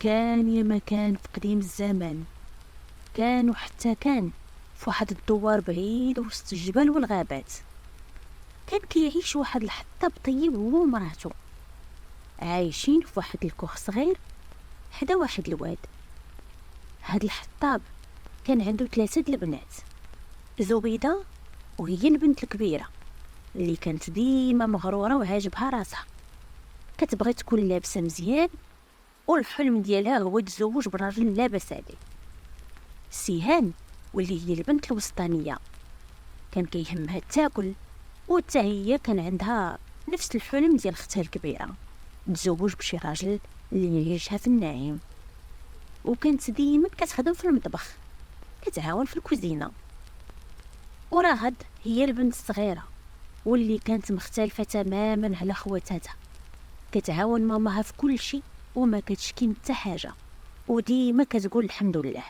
كان يا مكان في قديم الزمان، كان في واحد الدوار بعيد وسط الجبال والغابات. كان كيعيش واحد الحطاب طيب هو ومراته، عايشين في واحد الكوخ صغير حدا واحد الواد. هاد الحطاب كان عنده 3 البنات، زبيدة وهي البنت الكبيرة اللي كانت ديما مغرورة وعاجبها راسها، كتبغي تكون لابسة مزيان، والحلم ديالها هو تزوج براجل لاباس عليه. سيهان واللي هي البنت الوسطانية كان كيهمها تاكل، وتا هي كان عندها نفس الحلم ديال اختها الكبيرة، تزوج بشي راجل اللي يعيشها في النعيم. وكانت ديما كتخدم في المطبخ، كتعاون في الكوزينة. وراغد هي البنت الصغيرة واللي كانت مختلفة تماما على خواتاتها، كتعاون ماماها في كل شيء وما كتشكي من حتى حاجة، وديما كتقول الحمد لله.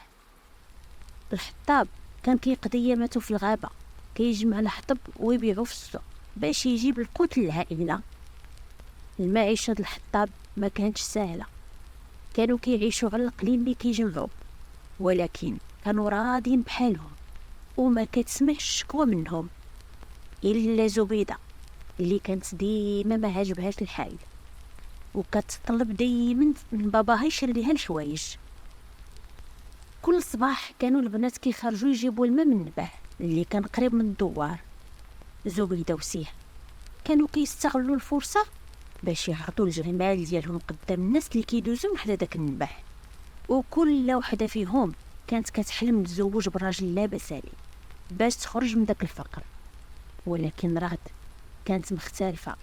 الحطاب كان كيقضي ياماتو في الغابة، كيجمع الحطب ويبيعو في السوق باش يجيب القوت للعائلة. المعيشة د الحطاب ما كانتش سهلة، كانوا كيعيشوا على القليل اللي كيجمعوا، ولكن كانوا راضين بحالهم وما كتسمعش شكوى منهم الا زبيدة اللي كانت ديما ما عاجبهاش الحال، وكتطلب دايما من باباها يشري ليها الحوايج. كل صباح كانوا البنات كيخرجوا يجيبوا الماء من النبع اللي كان قريب من الدوار. زبيدة وسيه كانوا كيستغلوا الفرصة باش يعرضوا الجمال ديالهم قدام الناس اللي كيدوزوا من حدا داك النبع، وكل وحده فيهم كانت كتحلم تزوج براجل لاباس عليه باش تخرج من داك الفقر. ولكن رغد كانت مختلفة،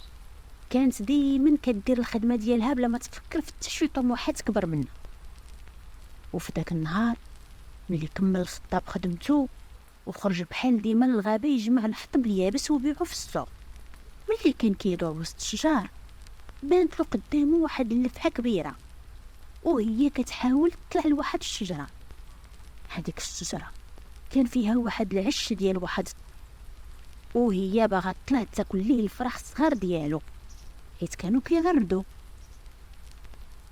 كانت ديما كدير الخدمة ديالها بلا ما تفكر في حتى شي طموحات كبر منها. وفي داك النهار ملي كمل الخطاب خدمته وخرج بحال ديما للغابة يجمع الحطب اليابس وبيعو في السوق، ملي كان كيدور وسط الشجار بانت له قدامه واحد اللفحة كبيرة وهي كتحاول تطلع لواحد الشجرة. هذيك الشجرة كان فيها واحد العش ديال واحد، وهي باغا تطلع تاكل ليه الفراخ الصغار ديالو حيت كانوا كيغردوا.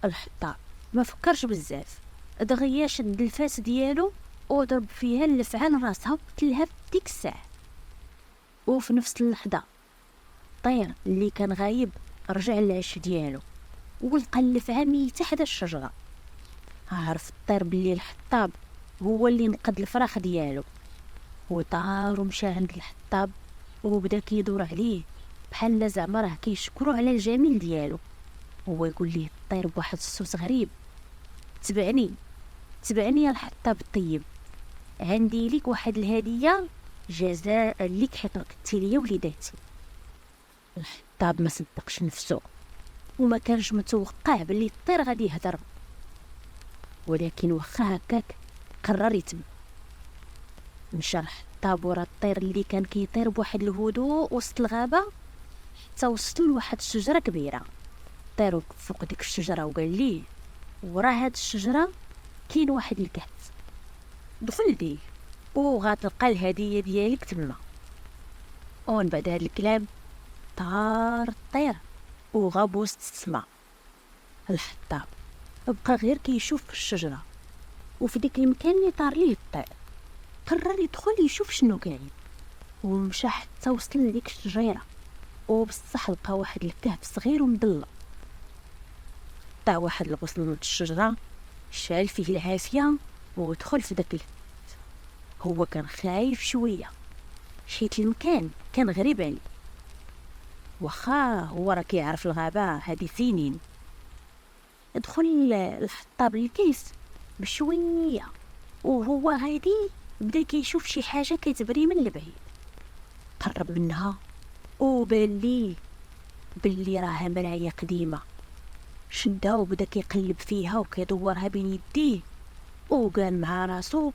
الحطاب ما فكرش بزاف، دغيا شد الفاس ديالو وضرب فيها اللفعة لراسها وقتلها في ديك الساعة. وفي نفس اللحظة الطير اللي كان غايب رجع للعش ديالو ولقى اللفعة ميتة حدا الشجرة. عرف الطير بلي الحطاب هو اللي نقد الفراخ ديالو، وطار ومشى عند الحطاب وبدا كيدور عليه بحال زعما راه كيشكرو على الجميل ديالو. هو يقول ليه الطير بواحد الصوت غريب: تبعني يا الحطاب الطيب، عندي ليك واحد الهدية جزاء ليك حيت رقدتي ليا وليداتي. الحطاب ما صدقش نفسه وما كانش متوقع بلي الطير غادي يهضر، ولكن واخا هكاك قرر يتبع. مشى الحطاب ورا الطير اللي كان كيطير بواحد الهدوء وسط الغابة حتى وصلوا لواحد الشجرة كبيرة. الطير وقف فوق ديك الشجرة وقال ليه: ورا هاد الشجرة كاين واحد الكهف، دخل ليه وغتلقى الهدية ديالك تما. ومن بعد هاد الكلام طار الطير وغاب وسط السما. الحطاب بقى غير كيشوف في الشجرة، وفي ديك المكان اللي طار ليه الطير قرر يدخل يشوف شنو كاين، ومشى حتى وصل لديك الشجيرة، وبصح لقى واحد الكهف صغير ومضلة. طا واحد الغصن من الشجرة شال فيه العافية ودخل في داك الكهف. هو كان خايف شوية حيت المكان كان غريب عليه، واخا هو راه كيعرف الغابة هادي سنين. دخل الحطاب للكيس بشوية وهو غادي بدا كيشوف شي حاجة كتبري من البعيد. قرب منها وبان ليه بلي راها مراية قديمة، شدها وبدا كيقلب فيها وكيدورها بين يديه، وقال مع راسو: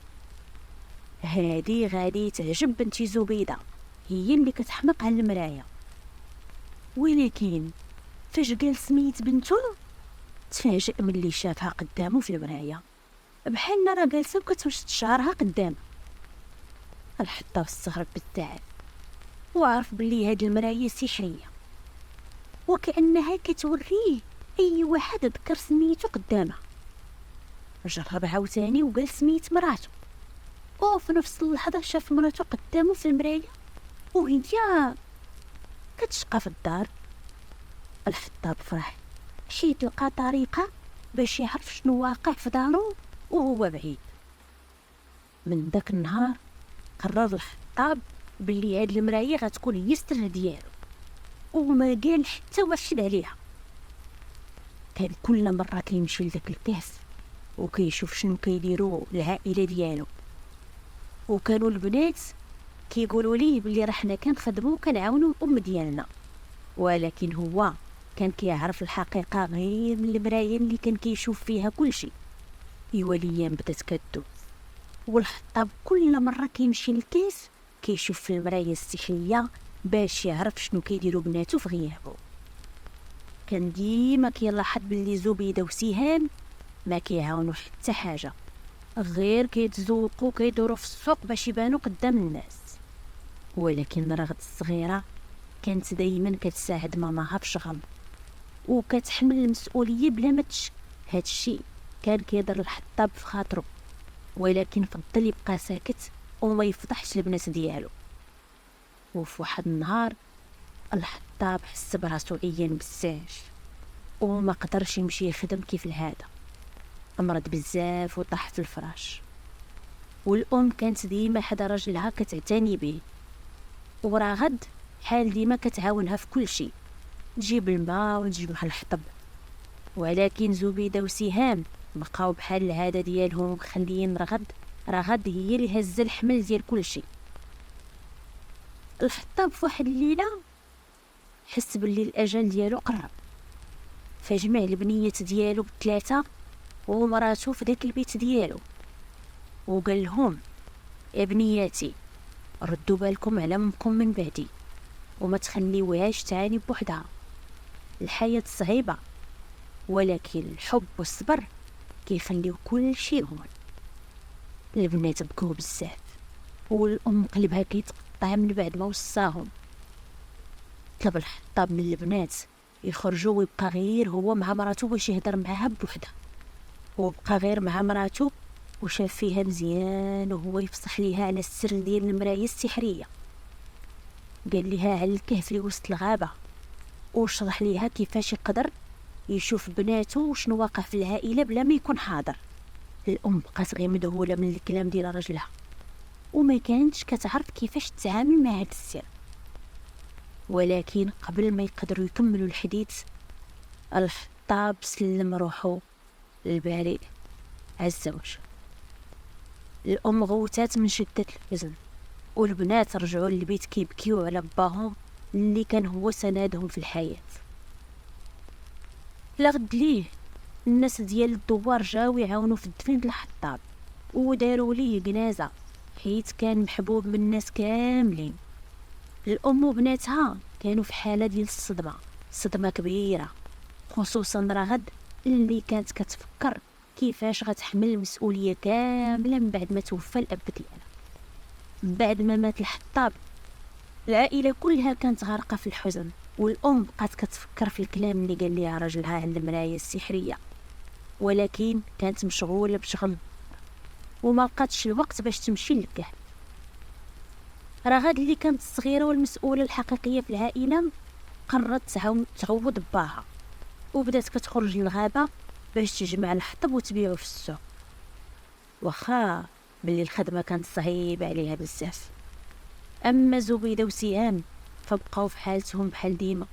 هادي غادي تعجب بنتي زبيدة، هي اللي كتحمق على المراية. ولكن فاش قال سميت بنتو تفاجأ ملي شافها قدامه في المراية بحال راه جالسه وكتمشط شعرها قدامه. الحطاب استغرب بالتعب وعرف بلي هاد المراية سحرية، وكأنها كتوريه أي واحد ذكر سميتو قدامها. جرب عاوتاني وقال سميت مراتو، وفي نفس اللحظة شاف مراتو قدامه في المراية وهي كتشقى في الدار. الحطاب فرح حيت لقى طريقة باش يعرف شنو واقع في دارو وهو بعيد. من داك النهار قرر الحطاب بلي هاد المراية غتكون هي السر ديالو، وما قال حتى واحد عليها. كان كل مرة كيمشي لداك الكهف وكيشوف شنو كيديروا العائلة ديالو، وكانوا البنات كيقولوا ليه بلي راه حنا كنخدموا وكنعاونوا الام ديالنا، ولكن هو كان كيعرف الحقيقة غير من المراية اللي كان كيشوف فيها كلشي. ايوا الايام بدات كدوز، والحطاب كل مرة كيمشي للكيس كيشوف في المراية السحرية باش يعرف شنو كيديروا بناتو في غيابو. كان ديما كيلاحظ بلي زبيدة وسهام ما كيعاونوا حتى حاجة، غير كيتزوقوا كيدوروا في السوق باش يبانوا قدام الناس. ولكن رغد الصغيرة كانت دايما كتساعد ماماها في شغل وكتحمل المسؤولية بلا ما تشك. هاد الشيء كان كيضر الحطاب في خاطرو، ولكن فضل يبقى ساكت وما يفضحش البنات ديالو. وفي واحد النهار الحطاب حس براسو عيان بزاف وما قدرش يمشي يخدم كيف العاده، مرض بزاف وطاح في الفراش. والام كانت ديما حدا راجلها كتعتني به، وراغد حال ديما كتعاونها في كل شيء، تجيب الماء وتجمع الحطب. ولكن زبيدة وسهام بقاو بحال العاده ديالهم مخليين رغد هي اللي هز الحمل ديال كل شيء. الحطاب في واحد الليله حس باللي الاجل ديالو قرب، فجمع البنيات ديالو بثلاثه ومراتو في داك البيت ديالو وقال لهم: يا بنياتي، ردوا بالكم على امكم من بعدي وما تخليوهاش تعاني بوحدها. الحياه صعيبه، ولكن الحب والصبر كيخليو كل شيء هون. البنات بكوا بزاف والام قلبها كيتقطع من بعد ما وصاهم. طلب الحطاب من البنات يخرجوا ويبقى غير هو مع مراتو باش يهضر معاها بوحدها، وبقى غير مع مراتو وشاف فيها مزيان وهو يفصح ليها على السر ديال المرايه السحريه. قال ليها على الكهف اللي وسط الغابه وشرح ليها كيفاش يقدر يشوف بناتو وشنو واقع في العائله بلا ما يكون حاضر. الام بقات غير مذهوله من الكلام ديال راجلها وما كانتش كتعرف كيفاش تتعامل مع هذا السر. ولكن قبل ما يقدروا يكملوا الحديث الحطاب سلم روحو للبارئ عز وجل. الام غوتات من شدة الحزن، والبنات رجعوا للبيت كيبكيو على باهم اللي كان هو سندهم في الحياة. لغد ليه الناس ديال الدوار جاو يعاونوا في الدفن الحطاب وداروا ليه جنازة حيت كان محبوب من الناس كاملين. الام وبناتها كانوا في حالة ديال صدمة كبيرة، خصوصا رغد اللي كانت كتفكر كيفاش غتحمل المسؤولية كاملة من بعد ما توفى الاب ديالها. من بعد ما مات الحطاب العائلة كلها كانت غارقة في الحزن، والام بقات كتفكر في الكلام اللي قال ليها راجلها عند المراية السحرية، ولكن كانت مشغولة بشغل وما لقاتش الوقت باش تمشي للكهف. رغد اللي كانت الصغيرة والمسؤولة الحقيقية في العائلة قررت تعوض باها وبدات كتخرج للغابة باش تجمع الحطب وتبيعو في السوق. واخا بلي الخدمة كانت صعيبة عليها بزاف. اما زبيدة وسهام فبقاو في حالتهم بحال ديما،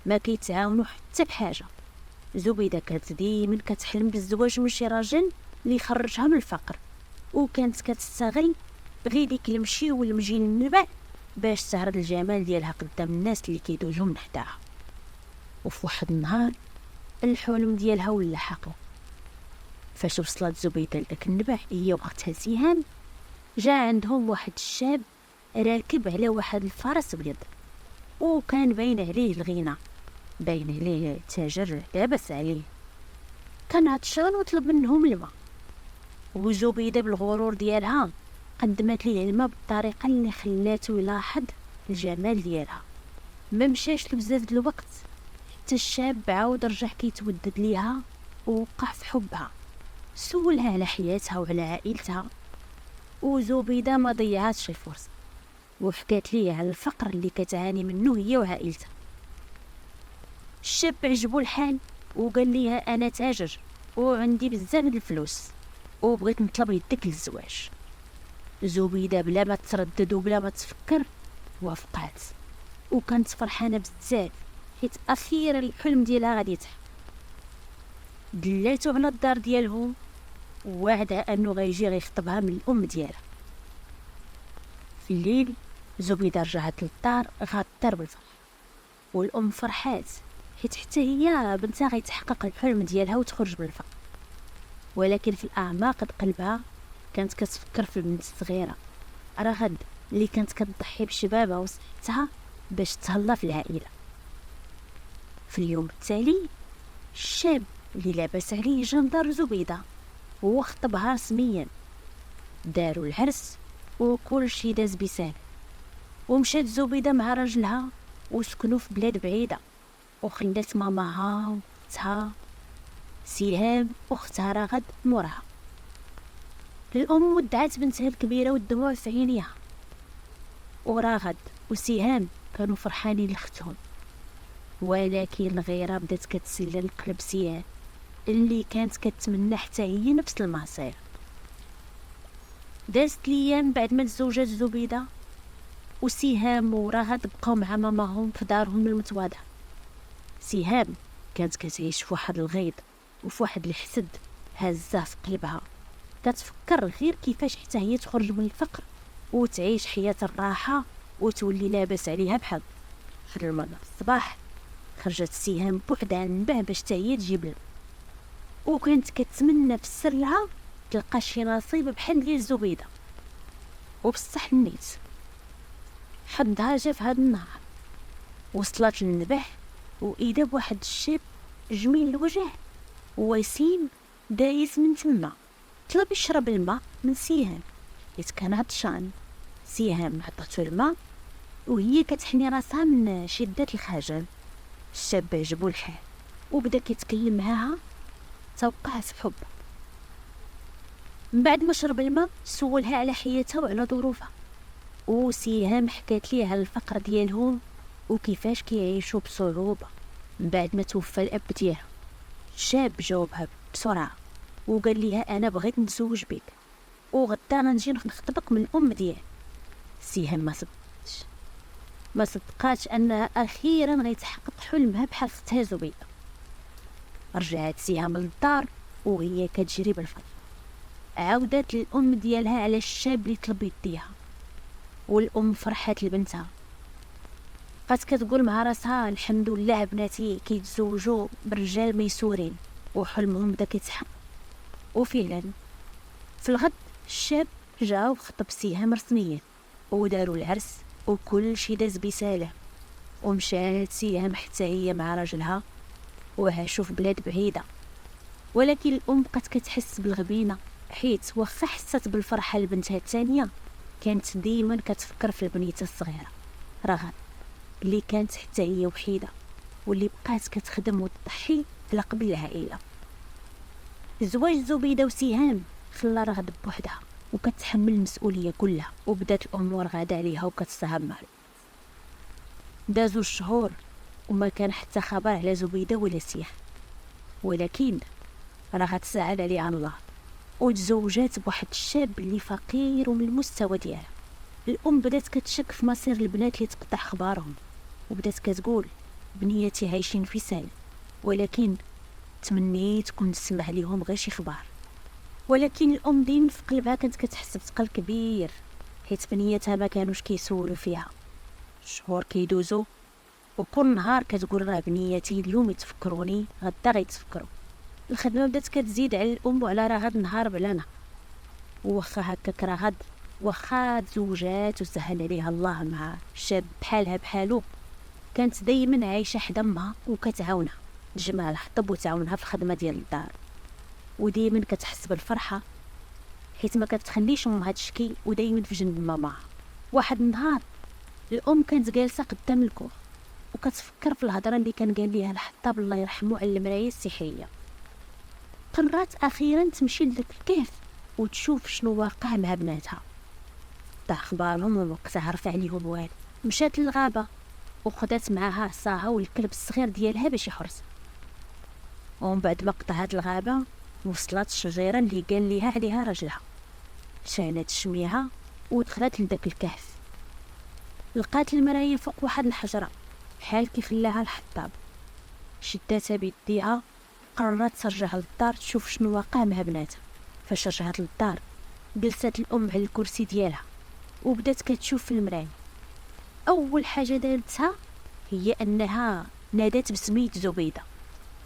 ما كيتعاونوا حتى بحاجة. زبيدة كانت ديما كتحلم بالزواج من شي راجل اللي يخرجها من الفقر، وكانت كتستغل غير ديك المشي والمجي للنبع باش تعرض الجمال ديالها قدام الناس اللي كيدوجو من حداها. وفي واحد النهار الحلم ديالها ولا حقيقي. فاش وصلت زبيدة لداك النبع هي وقتها سهام، جا عندهم واحد الشاب راكب على واحد الفرس ابيض وكان باين عليه الغنى، باين عليه تاجر لاباس عليه. كان عطشان وطلب منهم الماء، وزبيدة بالغرور ديالها قدمت ليه الماء بالطريقه اللي خلاتو يلاحظ الجمال ديالها. ما مشاش لبزاف د الوقت حتى الشاب عاود رجع كيتودد ليها ووقع في حبها. سولها على حياتها وعلى عائلتها، وزبيدة ما ضيعتش الفرصة وحكات ليه على الفقر اللي كتعاني منه هي وعائلتها. الشاب عجبو الحال وقال ليها انا تاجر وعندي بزاف د الفلوس وبغيت نطلب يدك للزواج. زبيدة بلا ما تردد وبلا ما تفكر وافقات، وكانت فرحانه بزاف حيت اخيرا الحلم ديالها غادي يتحقق. دلاتو على الدار ديالهم ووعدها انه غيجي غيخطبها من الام ديالها. في الليل زبيدة رجعت للدار غاطر بالفرح، والام فرحات حيت حتى هي بنتها غيتحقق الحلم ديالها وتخرج من الفقر. ولكن في الاعماق د قلبها كانت كتفكر في البنت الصغيره رغد اللي كانت كتضحي بشبابها وصحتها باش تهلا في العائله. في اليوم التالي الشاب اللي لاباس عليه جا لدار زبيدة وهو خطبها رسميا. داروا العرس وكل شي داز بسلام، ومشات زبيدة مع راجلها وسكنوا في بلاد بعيدة، وخلات ماماها وختها سهام واختها رغد موراها. الام ودعات بنتها الكبيره والدموع في عينيها، ورغد وسهام كانوا فرحانين لختهم. ولكن الغيره بدات كتسلل قلب سهام اللي كانت كتمنى حتى هي نفس المصير. دازت الايام بعد ما تزوجات زبيدة، وسهام ورغد بقاو مع ماماهم في دارهم المتواضعه. سهام كانت كتعيش في واحد الغيظ وفي واحد الحسد هزاه في قلبها، كتفكر غير كيفاش حتى هي تخرج من الفقر وتعيش حياة الراحة وتولي لاباس عليها بحال. في المغرب الصباح خرجت سهام بوحدها عن باه باش حتى هي تجيب الماء، وكانت كتمنى في سرها تلقى شي نصيب بحال ديال زبيدة. وبصح النيت حظها جا في هاد النهار، وصلت للنبح واذا بواحد الشاب جميل الوجه وسيم دايز من تما طلب يشرب الماء من سهام حيت كان عطشان. سهام عطاتو الماء وهي كتحني راسها من شدة الخجل. الشاب عجبو الحال وبدا كيتكلم معاها، توقع في حب. من بعد ما شرب الماء سولها على حياتها وعلى ظروفها، وسهام حكات ليه على الفقر ديالهم وكيفاش كيعيشوا بصعوبة من بعد ما توفى الاب ديالها. الشاب جاوبها بسرعة وقال ليها انا بغيت نتزوج بك وغدا نجي نخطبك من الام ديالي. سهام ما صدقاتش انها اخيرا غيتحقق حلمها بحال اختها زبيدة. رجعت سهام للدار وهي كتجري بالفرح، عاودت للام ديالها على الشاب اللي طلب يديها، والام فرحات لبنتها. بقات كتقول مع راسها الحمد لله بناتي كيتزوجوا برجال ميسورين وحلمهم بدا كيتحقق. وفعلا في الغد الشاب جا وخطب سهام رسميا وداروا العرس وكل شي داز بسلام. ومشات سهام حتى هي مع راجلها وعاشوا في بلاد بعيده. ولكن الام بقات كتحس بالغبينه حيت واخا حست بالفرحه لبنتها الثانيه كانت ديما كتفكر في بنيتها الصغيره رغد اللي كانت حتى هي وحيده واللي بقات كتخدم وتضحي على قبل العائله. زواج زبيدة وسهام خلى رغد بوحدها وكتحمل المسؤوليه كلها، وبدات الامور غاده عليها وكتصعب معها. دازو الشهور وما كان حتى خبر على زبيدة ولا سهام، ولكن راه تساعد عليها الله وتزوجات بواحد الشاب اللي فقير ومن المستوى ديالها. الام بدات كتشك في مصير البنات اللي تقطع اخبارهم، وبدات كتقول بنياتي عايشين في سلام، ولكن تمنيت كنت نسمع ليهم غير شي خبار. ولكن الام ديما في قلبها كانت كتحس بثقل كبير حيت بنياتها ما كانوش كيسولوا فيها. الشهور كيدوزوا وكل نهار كتقول راه بنياتي اليوم يتفكروني غدا غيتفكروا. الخدمه بدات كتزيد على الام وعلى رغد نهار بلا نهار. وخا هكاك رغد واخا تزوجات وسهل عليها الله مع شاب بحالها بحالو، كانت دايما عايشه حدا امها وكتعاونها تجمع الحطب وتعاونها في الخدمه ديال الدار، ودايما كتحس بالفرحه حيت ما كتخليش امها تشكي ودايما في جنب ماماها. واحد النهار الام كانت جالسه قدام الكوخ وكتفكر في الهضره اللي كان قال ليها الحطاب الله يرحمه على المرايه السحريه. قررت اخيرا تمشي لذاك الكهف وتشوف شنو واقع مع بناتها. طا اخبارهم ووقتها عرف عليهم والو. مشات للغابه وخدات معاها عصاها والكلب الصغير ديالها باش يحرس. ومن بعد ما قطعت الغابه وصلت الشجره اللي قال ليها عليها راجلها، شعلت شميها ودخلت لذاك الكهف. لقات المرايه فوق واحد الحجره بحال كيف خلاها الحطاب، شداتها بيديها، قررت ترجع للدار تشوف شنو واقع مع بناتها. فاش رجعت للدار جلست الام على الكرسي ديالها وبدات كتشوف في المرايه. اول حاجه دارتها هي انها نادت بسميت زبيده.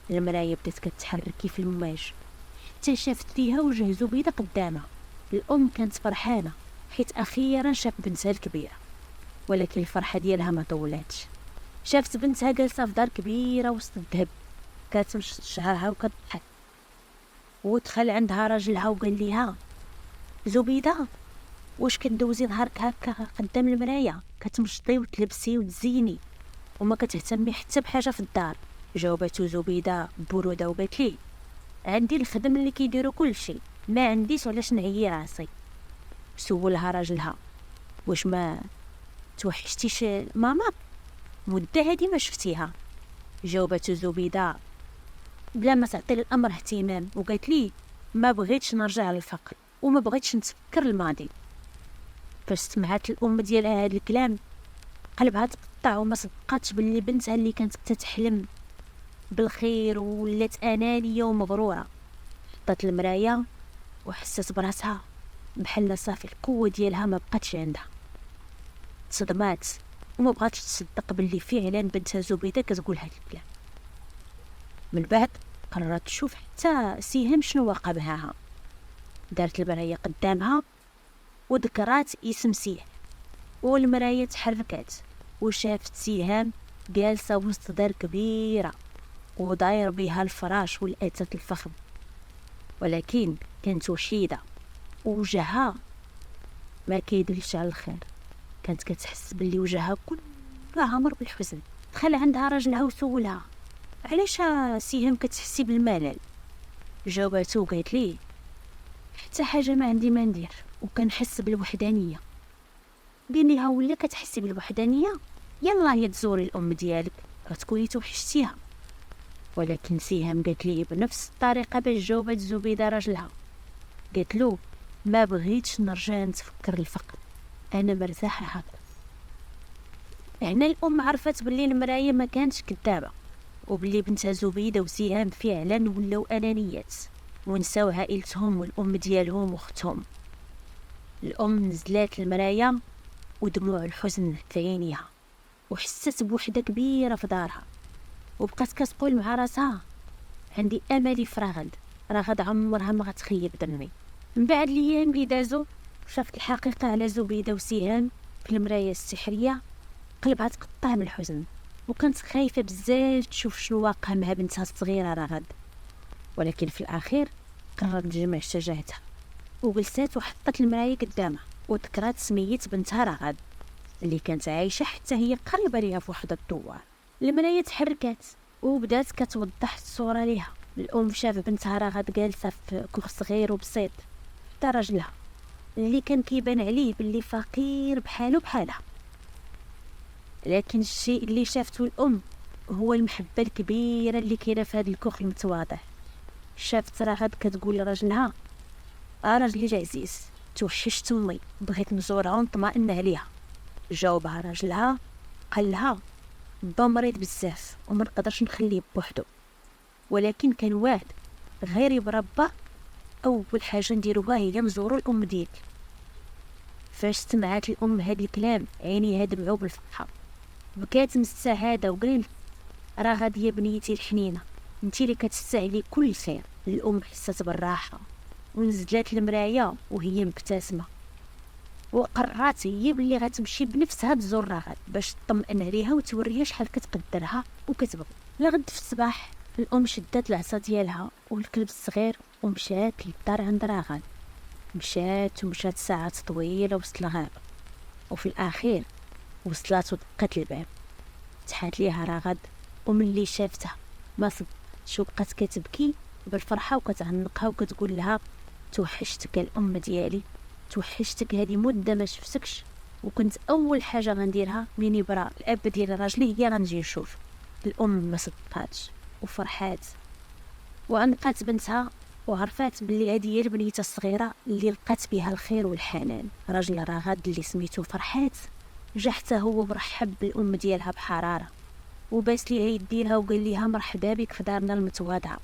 المرايه بدات كتحرك كيف المواج حتى شافت فيها وجه زبيده قدامها. الام كانت فرحانه حيت اخيرا شاف بنتها الكبيره، ولكن الفرحه ديالها ما طولاتش. شافت بنتها جالسه في دار كبيره وسط الذهب كتمشط شعرها وكتضحك. ودخل عندها راجلها وقال ليها: زبيده، واش كدوزي نهارك هكا قدام المرايه كتمشطي وتلبسي وتزيني وما كتهتمي حتى بحاجه في الدار؟ جاوبته زبيده ببروده وقالت لي: عندي الخدم اللي كيديروا كل شيء، ما عنديش علاش نعيي راسي. سولها راجلها: واش ما توحشتيش ماماك؟ مده هادي ما شفتيها. جاوبته زبيده بلا ما تعطي الامر اهتمام وقالت لي: ما بغيتش نرجع للفقر وما بغيتش نتفكر الماضي. فاش سمعت الام ديالها هذا الكلام قلبها تقطع وما صدقاتش باللي بنتها اللي كانت تتحلم بالخير ولات انانيه ومغروره. حطت المرايه وحست براسها بحال صافي القوه ديالها ما بقاتش عندها. تصدمات وما بغاتش تصدق باللي فعلا بنتها زبيده كتقول هذا الكلام. من بعد قررت تشوف حتى سيهم شنو واقع معاها. دارت المرايه قدامها وذكرات اسم سيهم، والمرايه تحركت وشافت سيهام جالسه وسط دار كبيره وداير بها الفراش والاثاث الفخم، ولكن كانت وحيده ووجهها ما كيدلش على الخير. كانت كتحس باللي وجهها كله عامر بالحزن. دخل عندها راجلها وسولها: علاش سيهم كتحسي بالملل؟ جاوبته وقالت ليه: حتى حاجه ما عندي ما ندير وكنحس بالوحدانيه. قال ليها: ولا كتحسي بالوحدانيه يلا هي تزوري الام ديالك غتكوني توحشتيها. ولكن سيهم قالت ليه بنفس الطريقه باش جاوبت زبيده راجلها. قالت له: ما بغيتش نرجع نتفكر الفقر، انا مرتاحه هكا. هنا الام عرفت باللي المرايه ما كانتش كذابه وباللي بنتها زبيده وسيهام فعلا ولاو انانيات ونساو عائلتهم والام ديالهم واختهم. الام نزلات المرايه ودموع الحزن في عينيها وحست بوحده كبيره في دارها، وبقات كتقول مع راسها: عندي امل في رغد عمرها ما غتخيب دمي. من بعد الايام اللي دازو شافت الحقيقه على زبيده وسيهام في المرايه السحريه. قلبها تقطع من الحزن وكانت خايفه بزاف تشوف شنو واقع مع بنتها الصغيره رغد. ولكن في الاخير قررت تجمع شجاعتها وجلسات وحطت المرايه قدامها وذكرت سميه بنتها رغد اللي كانت عايشه حتى هي قريبه ليها في واحد الدوار. المرايه تحركت وبدات كتوضح الصوره ليها. الام شاف بنتها رغد جالسه في كوخ صغير وبسيط حتى راجلها اللي كان كيبان عليه باللي فقير بحاله بحالها. لكن الشيء اللي شافته الام هو المحبه الكبيره اللي كاينه في هذا الكوخ المتواضع. شافت رغد كتقول لراجلها: راجلي العزيز، توحشت امي، بغيت نزورها ونطمئن عليها. جاوبها راجلها قال لها: با مريض بزاف وما نقدرش نخليه بوحدو، ولكن كان واحد غير بربه اول حاجه نديروها هي نزورو الام ديالك. فاش سمعت الام هاد الكلام عينيها دمعوا بالفرحه، بكات من السعاده وقالت: رغد يا بنيتي الحنينه، انتي اللي كتستاهلي كل خير. الام حست بالراحه ونزلت المرايه وهي مبتسمه وقررت هي باللي غتمشي بنفسها تزور رغد باش تطمئن عليها وتوريها شحال كتقدرها وكتبغي. لغد في الصباح الام شدات العصا ديالها والكلب الصغير ومشات للدار عند رغد. مشات ساعات طويله وسط الغابه، وفي الاخير وصلت ودقت الباب. فتحات ليها رغد وملي شافتها ما صدقتش وبقات كتبكي بالفرحة وكتعنقها وكتقول لها توحشتك الأم ديالي، توحشتك، هذه مدة ما شفتكش، وكنت أول حاجة غنديرها من يبرى الأب ديال راجلي هي غنجي نشوف. الأم ما صدقاتش وفرحات وأنقات بنتها وعرفات بلي هذه هي البنيته الصغيرة اللي لقات بها الخير والحنان. راجل راغد اللي سميتو فرحات جا حتى هو مرحب بالأم ديالها بحرارة وباس ليها يديلها وقال ليها مرحبا بك في دارنا المتواضعة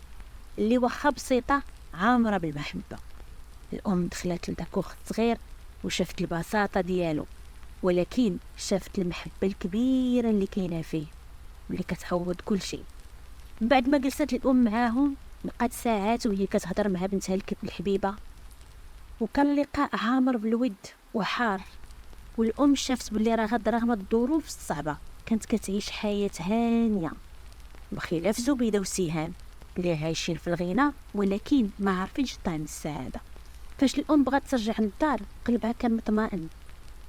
اللي واخا بسيطة عامرة بالمحبة. الأم دخلت لداك أخت صغير وشافت البساطة ديالو، ولكن شافت المحبة الكبيرة اللي كاينة فيه واللي كتعوض كل شيء. من بعد ما جلست الأم معاهم بقات ساعات وهي كتهضر مع بنتها الحبيبة، وكان لقاء عامر بالود وحار. والأم شافت بلي راغد رغم الظروف الصعبة كانت كتعيش حياة هانية بخلاف زبيدة وسهام اللي عايشين في الغنى ولكن ما عارفينش طعم السعادة. فاش الأم بغات ترجع للدار قلبها كان مطمئن،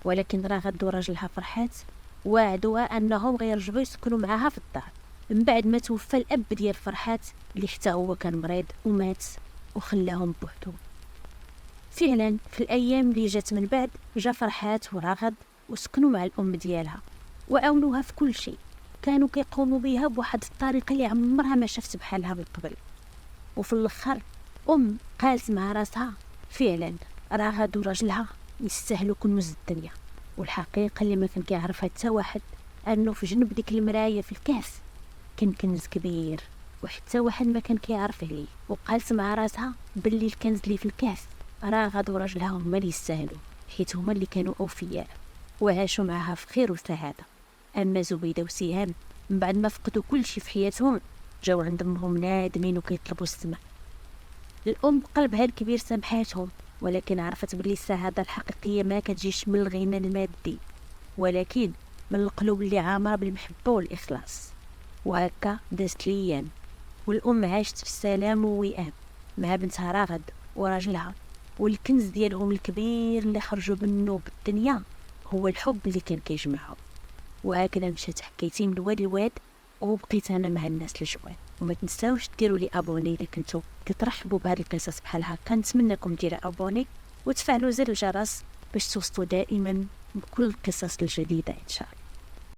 ولكن راغد وراجلها فرحات وعدوها أنهم غيرجعوا يسكنوا معاها في الدار من بعد ما توفى الأب ديال فرحات اللي حتى هو كان مريض ومات وخلاهم بوحدهم. فعلا في الأيام اللي جات من بعد جا فرحات وراغد وسكنوا مع الأم ديالها وأولوها في كل شيء، كانوا كيقوموا بها بواحد الطريقة اللي عمرها ما شفت بحالها من قبل. وفي الآخر قالت مع راسها فعلا راغد وراجلها يستاهلوا كنوز الدنيا. والحقيقة اللي ما كان كيعرفها حتى واحد أنه في جنب ديك المراية في الكاس كان كنز كبير وحتى واحد ما كان كيعرف عليه. وقالت مع راسها باللي الكنز اللي في الكاس راغد وراجلها هما اللي يستاهلوا، حيت هما اللي كانوا أوفياء وعاشوا معها في خير وسعادة. أما زبيدة وسهام من بعد ما فقدوا كل شيء في حياتهم جاو عند امهم نادمين وكيطلبوا السماح. الأم قلبها الكبير سامحاتهم، ولكن عرفت بلي السعادة الحقيقية ما كتجيش من الغنى المادي ولكن من القلوب اللي عامرة بالمحبة والإخلاص. وهكا دازت ليام والأم عاشت في السلام ووئام مع بنتها راغد وراجلها، والكنز ديالهم الكبير اللي خرجوا منه بالدنيا هو الحب اللي كان كيجمعهم. وهكذا مشات حكايتي من الواد لواد وبقيت انا مع الناس الجوال. وما تنساوش ديروا لي ابوني اذا كنتو كترحبوا بهذه القصص بحال هكا. كنتمنىكم ديروا ابوني وتفعلوا زر الجرس باش توصلوا دائما بكل القصص الجديده ان شاء الله.